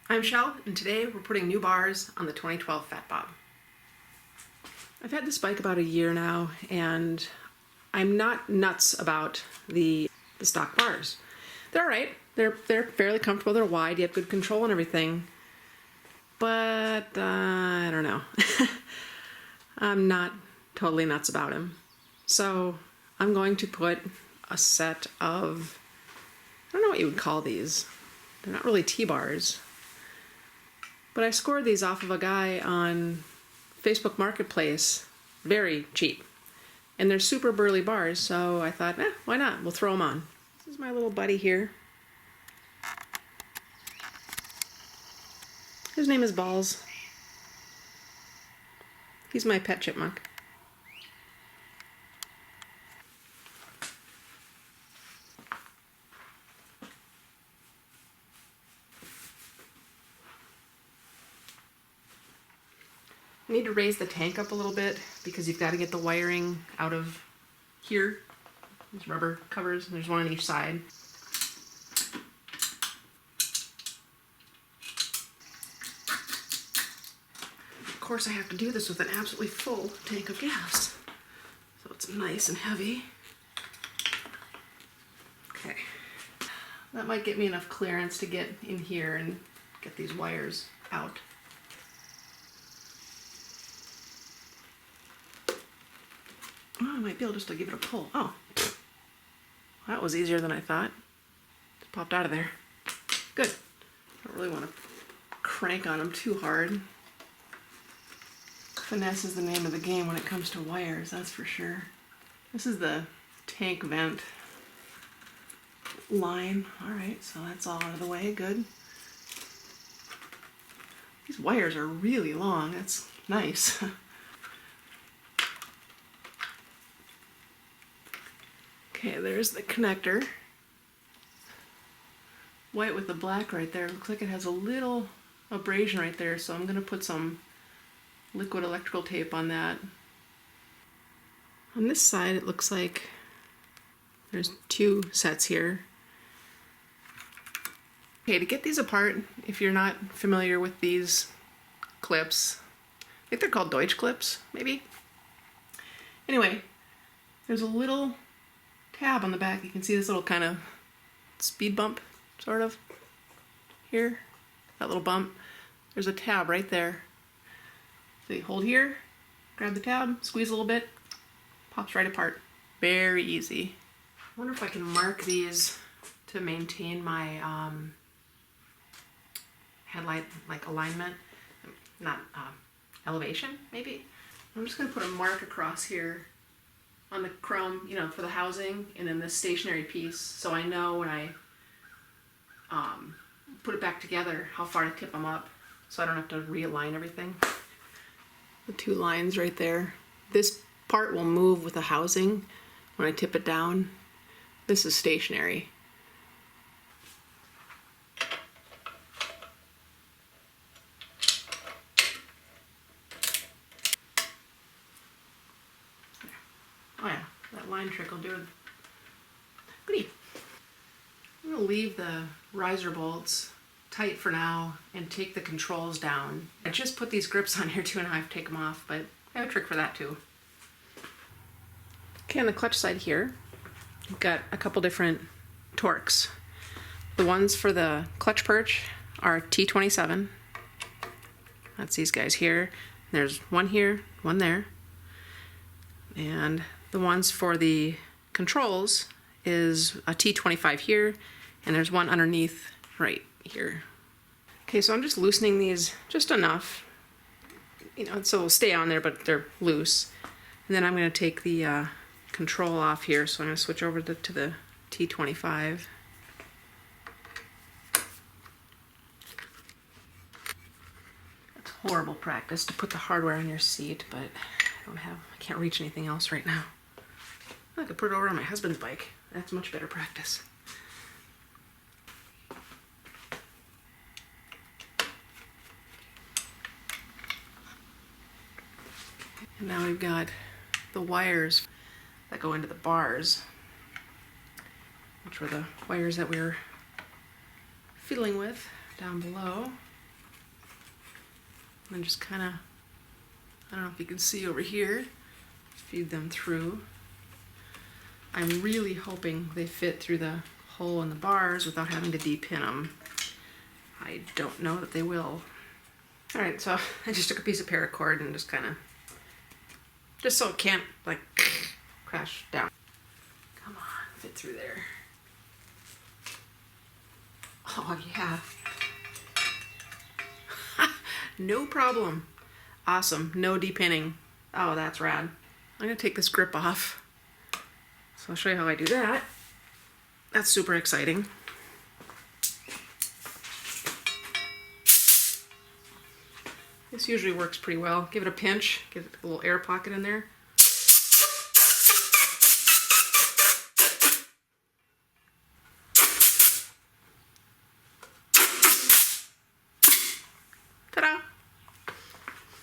I'm Shell, and today we're putting new bars on the 2012 Fat Bob. I've had this bike about a year now, and I'm not nuts about the stock bars. They're alright. They're fairly comfortable, they're wide, you have good control and everything. But, I don't know. I'm not totally nuts about them. So, I'm going to put a set of, I don't know what you would call these. They're not really T-bars. But I scored these off of a guy on Facebook Marketplace, very cheap. And they're super burly bars, so I thought, why not? We'll throw them on. This is my little buddy here. His name is Balls. He's my pet chipmunk. You need to raise the tank up a little bit because you've got to get the wiring out of here. These rubber covers, there's one on each side. Of course I have to do this with an absolutely full tank of gas. So it's nice and heavy. Okay. That might get me enough clearance to get in here and get these wires out. Oh, I might be able just to give it a pull. Oh, that was easier than I thought. Just popped out of there. Good. I don't really want to crank on them too hard. Finesse is the name of the game when it comes to wires, that's for sure. This is the tank vent line. Alright, so that's all out of the way. Good. These wires are really long. That's nice. Okay, there's the connector. White with the black right there. Looks like it has a little abrasion right there, so I'm going to put some liquid electrical tape on that. On this side, it looks like there's two sets here. Okay, to get these apart, if you're not familiar with these clips, I think they're called Deutsch clips, maybe? Anyway, there's a little tab on the back. You can see this little kind of speed bump, sort of, here. That little bump. There's a tab right there. So you hold here, grab the tab, squeeze a little bit, pops right apart. Very easy. I wonder if I can mark these to maintain my headlight alignment, not elevation, maybe. I'm just going to put a mark across here on the chrome, for the housing, and then this stationary piece, so I know when I put it back together how far to tip them up, so I don't have to realign everything. The two lines right there. This part will move with the housing when I tip it down. This is stationary. Oh yeah, that line trick will do it. Goodie. I'm going to leave the riser bolts tight for now and take the controls down. I just put these grips on here too and I have to take them off, but I have a trick for that too. Okay, on the clutch side here, I've got a couple different torques. The ones for the clutch perch are T27. That's these guys here. There's one here, one there. And the ones for the controls is a T25 here, and there's one underneath right here. Okay, so I'm just loosening these just enough, so it'll stay on there, but they're loose. And then I'm going to take the control off here, so I'm going to switch over to the T25. It's horrible practice to put the hardware on your seat, but I can't reach anything else right now. I could put it over on my husband's bike. That's much better practice. And now we've got the wires that go into the bars, which were the wires that we were fiddling with down below. and just kind of, I don't know if you can see over here, feed them through. I'm really hoping they fit through the hole in the bars without having to de-pin them. I don't know that they will. All right, so I just took a piece of paracord and just kind of, just so it can't like crash down. Come on, fit through there. Oh yeah. No problem. Awesome, no de-pinning. Oh, that's rad. I'm gonna take this grip off. So I'll show you how I do that. That's super exciting. This usually works pretty well. Give it a pinch, get a little air pocket in there. Ta-da!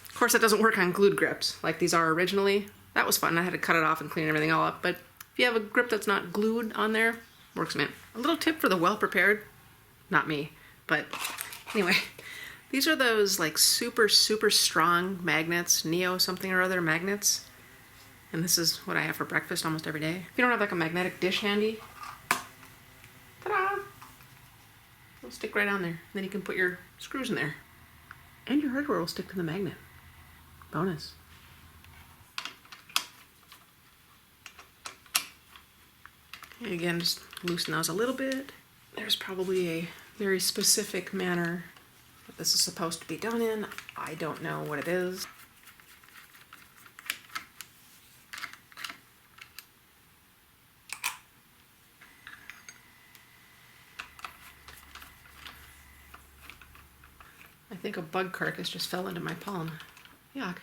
Of course, that doesn't work on glued grips like these are originally. That was fun. I had to cut it off and clean everything all up. But if you have a grip that's not glued on there, works, man. A little tip for the well-prepared, not me, but anyway, these are those like super strong magnets, Neo something or other magnets. And this is what I have for breakfast almost every day. If you don't have like a magnetic dish handy, ta-da! It'll stick right on there. Then you can put your screws in there. And your hardware will stick to the magnet. Bonus. And again, just loosen those a little bit. There's probably a very specific manner that this is supposed to be done in. I don't know what it is. I think a bug carcass just fell into my palm. Yuck.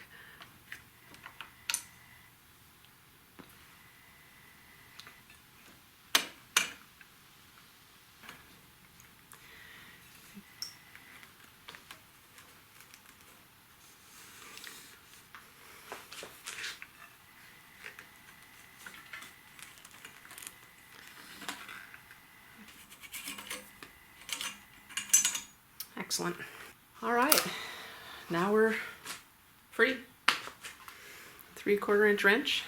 Excellent. All right, now we're free. 3/4 inch wrench.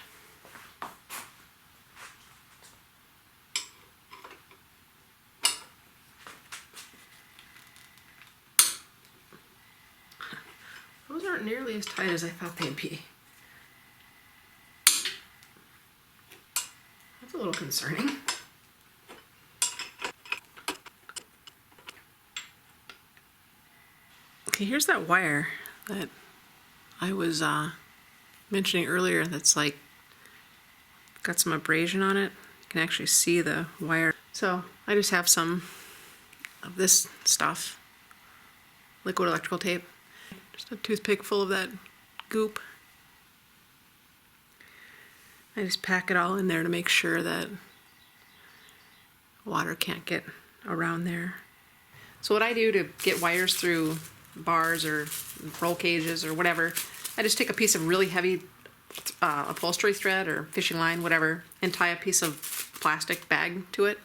Those aren't nearly as tight as I thought they'd be. That's a little concerning. Okay, here's that wire that I was mentioning earlier that's like got some abrasion on it. You can actually see the wire. So I just have some of this stuff, liquid electrical tape. Just a toothpick full of that goop. I just pack it all in there to make sure that water can't get around there. So what I do to get wires through bars or roll cages or whatever, I just take a piece of really heavy upholstery thread or fishing line, whatever, and tie a piece of plastic bag to it.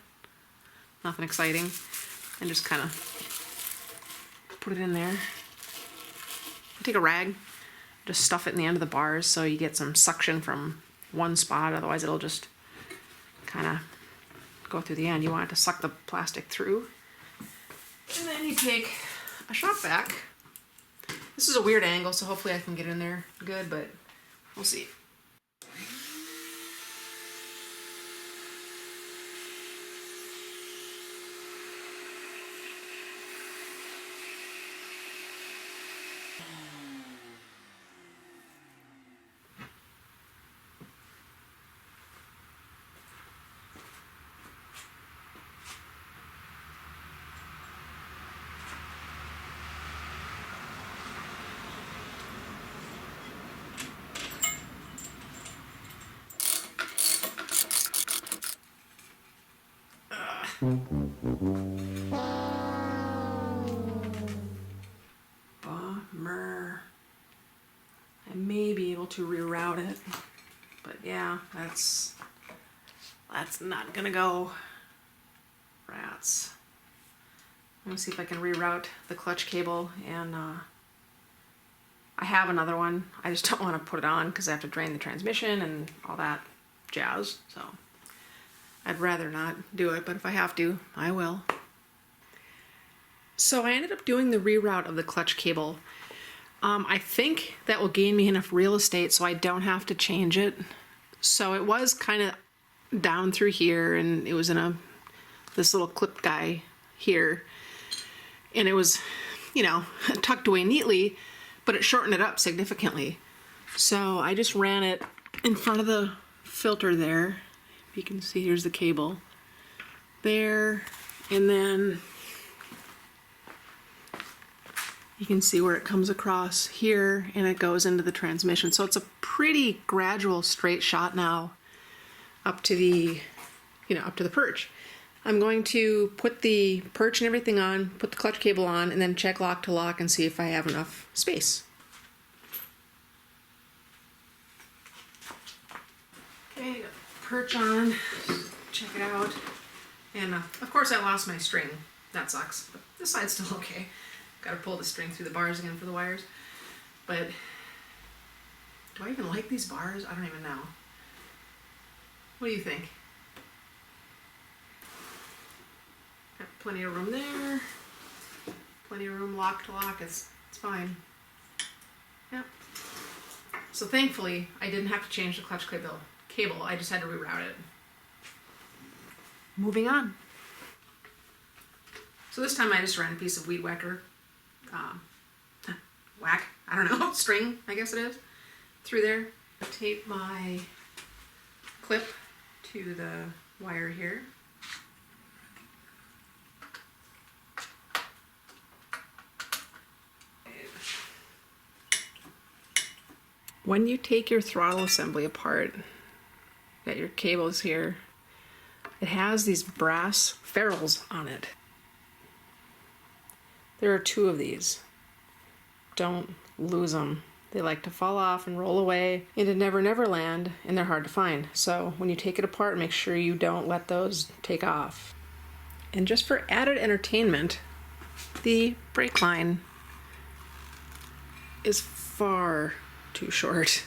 Nothing exciting. And just kind of put it in there. I take a rag, just stuff it in the end of the bars so you get some suction from one spot, otherwise it'll just kind of go through the end. You want it to suck the plastic through. And then you take a shop vac. This is a weird angle, so hopefully I can get in there good, but we'll see. Bummer. I may be able to reroute it, but yeah, that's not gonna go. Rats. I'm gonna see if I can reroute the clutch cable and I have another one. I just don't want to put it on because I have to drain the transmission and all that jazz. So I'd rather not do it, but if I have to, I will. So I ended up doing the reroute of the clutch cable. I think that will gain me enough real estate so I don't have to change it. So it was kind of down through here, and it was in this little clip guy here. And it was, you know, tucked away neatly, but it shortened it up significantly. So I just ran it in front of the filter there. If you can see, here's the cable. There, and then you can see where it comes across here and it goes into the transmission. So it's a pretty gradual straight shot now up to the, up to the perch. I'm going to put the perch and everything on, put the clutch cable on, and then check lock to lock and see if I have enough space. Okay, got the perch on, check it out. And of course I lost my string. That sucks, but this side's still okay. Got to pull the string through the bars again for the wires. But do I even like these bars? I don't even know. What do you think? Got plenty of room there. Plenty of room lock to lock. It's fine. Yep. So thankfully, I didn't have to change the clutch cable. I just had to reroute it. Moving on. So this time I just ran a piece of weed whacker. I don't know, string, I guess it is, through there. I tape my clip to the wire here. When you take your throttle assembly apart, got your cables here, it has these brass ferrules on it. There are 2 of these. Don't lose them. They like to fall off and roll away into Never Never Land, and they're hard to find. So when you take it apart, make sure you don't let those take off. And just for added entertainment, the brake line is far too short.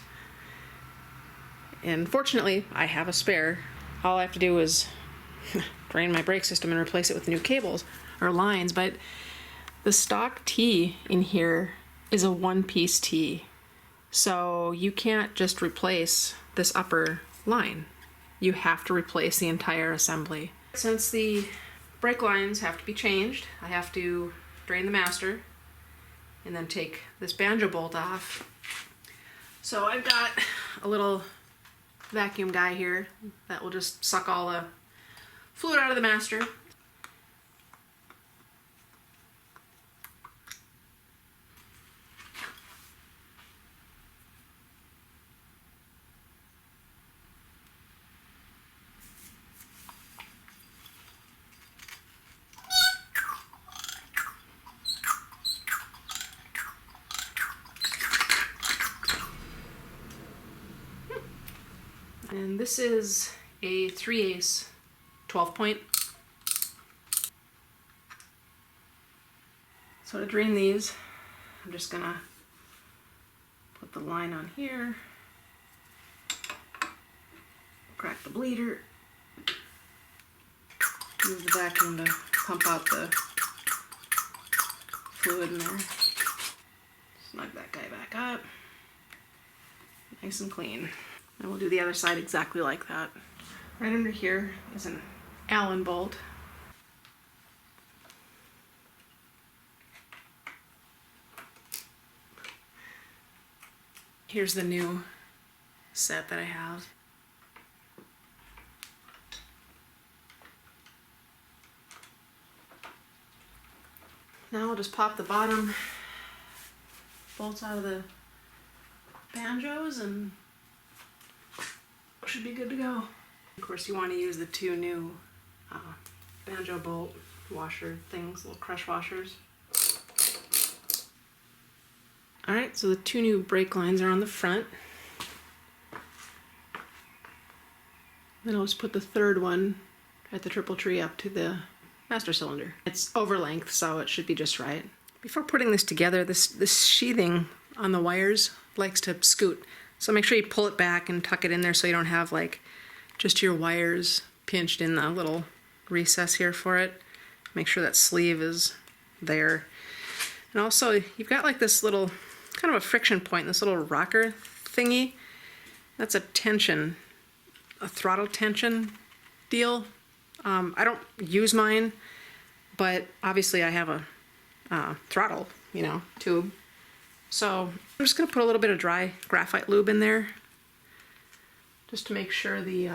And fortunately, I have a spare. All I have to do is drain my brake system and replace it with new cables or lines, but the stock T in here is a 1-piece T. So you can't just replace this upper line. You have to replace the entire assembly. Since the brake lines have to be changed, I have to drain the master and then take this banjo bolt off. So I've got a little vacuum guy here that will just suck all the fluid out of the master. And this is a 3/8 12-point. So to drain these, I'm just gonna put the line on here, crack the bleeder, use the vacuum to pump out the fluid in there, snug that guy back up, nice and clean. And we'll do the other side exactly like that. Right under here is an Allen bolt. Here's the new set that I have. Now I'll just pop the bottom bolts out of the banjos and should be good to go. Of course, you want to use the 2 new banjo bolt washer things, little crush washers. Alright, so the 2 new brake lines are on the front. Then I'll just put the 3rd one at the triple tree up to the master cylinder. It's over length, so it should be just right. Before putting this together, this sheathing on the wires likes to scoot. So make sure you pull it back and tuck it in there so you don't have like just your wires pinched in the little recess here for it. Make sure that sleeve is there. And also you've got like this little kind of a friction point, this little rocker thingy. That's a tension, a throttle tension deal. I don't use mine, but obviously I have a throttle, you know, tube. So I'm just gonna put a little bit of dry graphite lube in there just to make sure the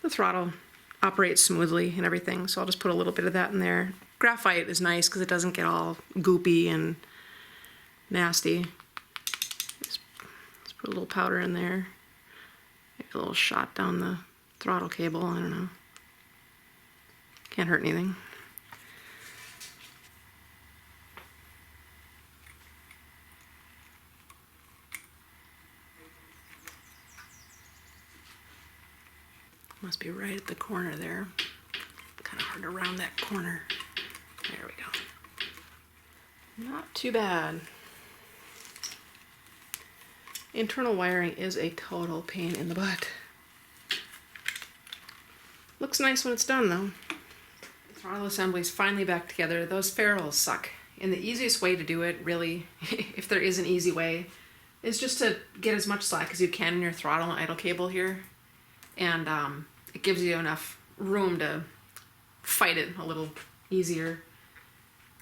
throttle operates smoothly and everything. So I'll just put a little bit of that in there. Graphite is nice because it doesn't get all goopy and nasty. Just put a little powder in there. Make a little shot down the throttle cable, I don't know. Can't hurt anything. Must be right at the corner there. Kind of hard to round that corner. There we go. Not too bad. Internal wiring is a total pain in the butt. Looks nice when it's done though. The throttle assembly is finally back together. Those ferrules suck. And the easiest way to do it, really, if there is an easy way, is just to get as much slack as you can in your throttle and idle cable here. And it gives you enough room to fight it a little easier.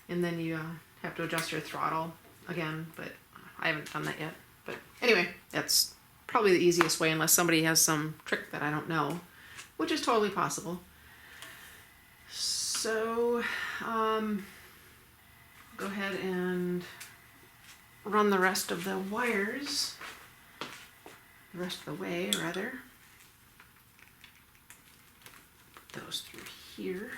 And then you have to adjust your throttle again, but I haven't done that yet. But anyway, that's probably the easiest way unless somebody has some trick that I don't know, which is totally possible. So go ahead and run the rest of the wires, the rest of the way rather. Put those through here.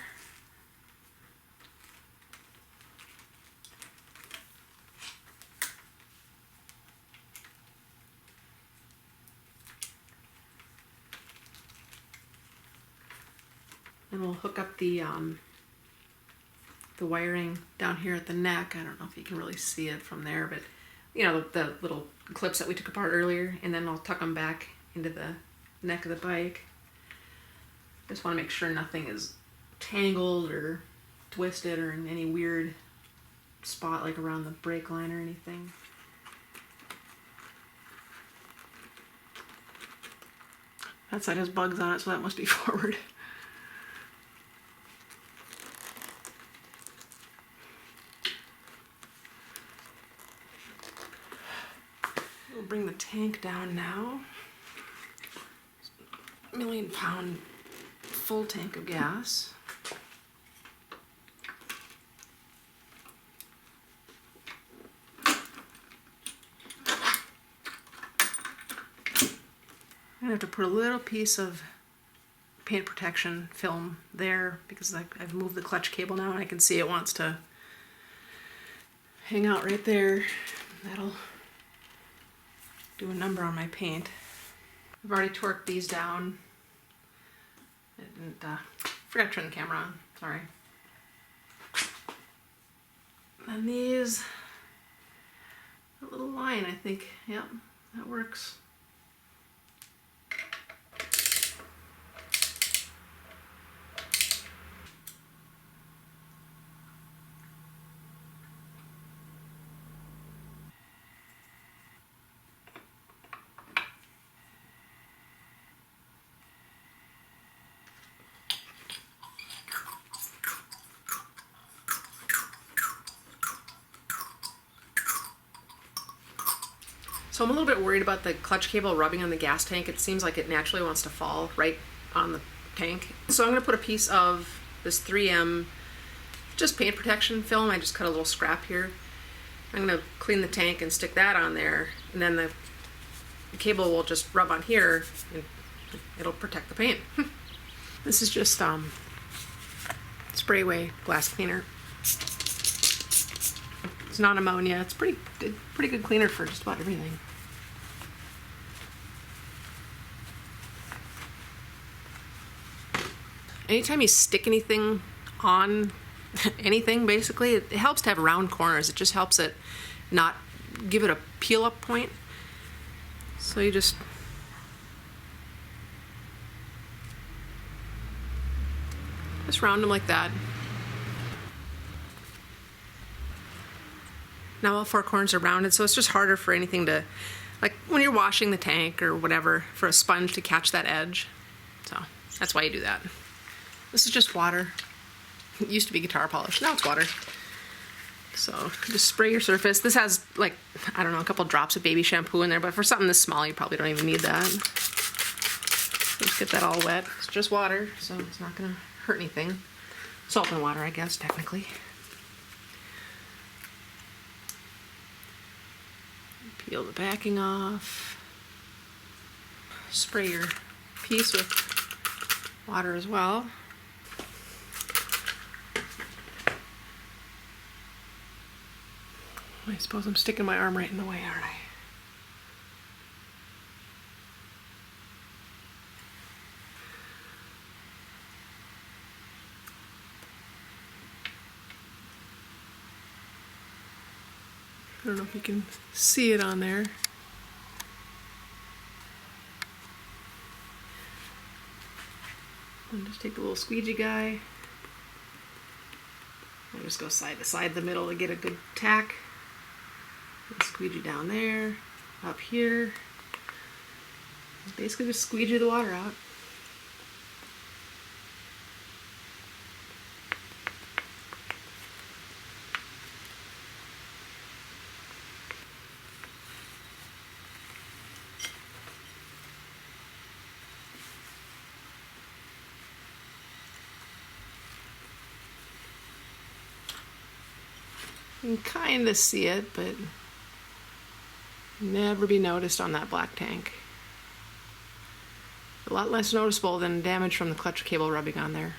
And we'll hook up the wiring down here at the neck. I don't know if you can really see it from there, but you know, the little clips that we took apart earlier, and then I'll tuck them back into the neck of the bike. Just want to make sure nothing is tangled or twisted or in any weird spot like around the brake line or anything. That side has bugs on it, so that must be forward. We'll bring the tank down now. £1,000,000 full tank of gas. I'm gonna have to put a little piece of paint protection film there because I've moved the clutch cable now and I can see it wants to hang out right there. That'll do a number on my paint. I've already torqued these down. I didn't, forgot to turn the camera on, sorry. And these, a little line I think, yep, that works. So I'm a little bit worried about the clutch cable rubbing on the gas tank. It seems like it naturally wants to fall right on the tank. So I'm going to put a piece of this 3M just paint protection film. I just cut a little scrap here. I'm going to clean the tank and stick that on there, and then the cable will just rub on here and it'll protect the paint. This is just spray away glass cleaner. It's non-ammonia. It's pretty good cleaner for just about everything. Anytime you stick anything on anything, basically, it helps to have round corners. It just helps it not give it a peel up point. So you just round them like that. Now all four corners are rounded, so it's just harder for anything to, like when you're washing the tank or whatever, for a sponge to catch that edge. So that's why you do that. This is just water. It used to be guitar polish, now it's water. So just spray your surface. This has, like, I don't know, a couple drops of baby shampoo in there, but for something this small, you probably don't even need that. Just get that all wet. It's just water, so it's not gonna hurt anything. Salt and water, I guess, technically. Peel the backing off. Spray your piece with water as well. I suppose I'm sticking my arm right in the way, aren't I? I don't know if you can see it on there. And just take the little squeegee guy. I just go side to side the middle to get a good tack. And squeegee down there, up here. Basically just squeegee the water out. You can kind of see it, but never be noticed on that black tank. A lot less noticeable than damage from the clutch cable rubbing on there.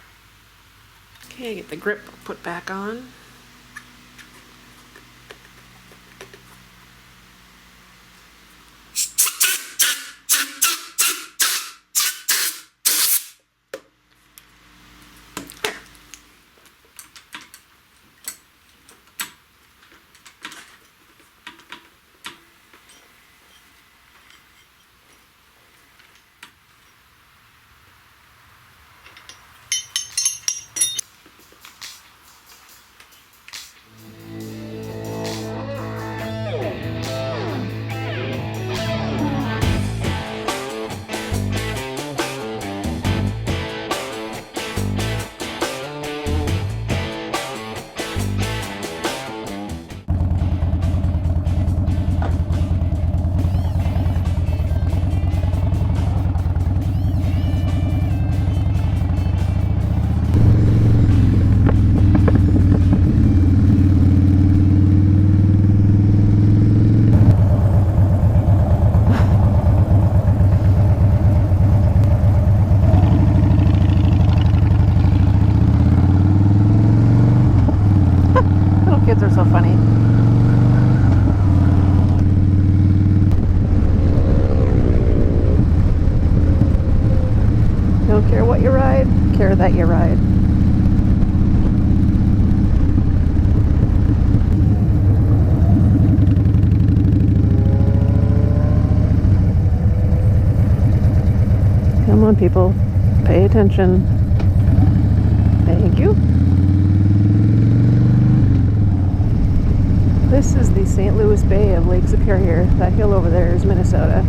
Okay, get the grip put back on. Kids are so funny. Don't care what you ride, care that you ride. Come on, people, pay attention. Thank you. This is the St. Louis Bay of Lake Superior. That hill over there is Minnesota.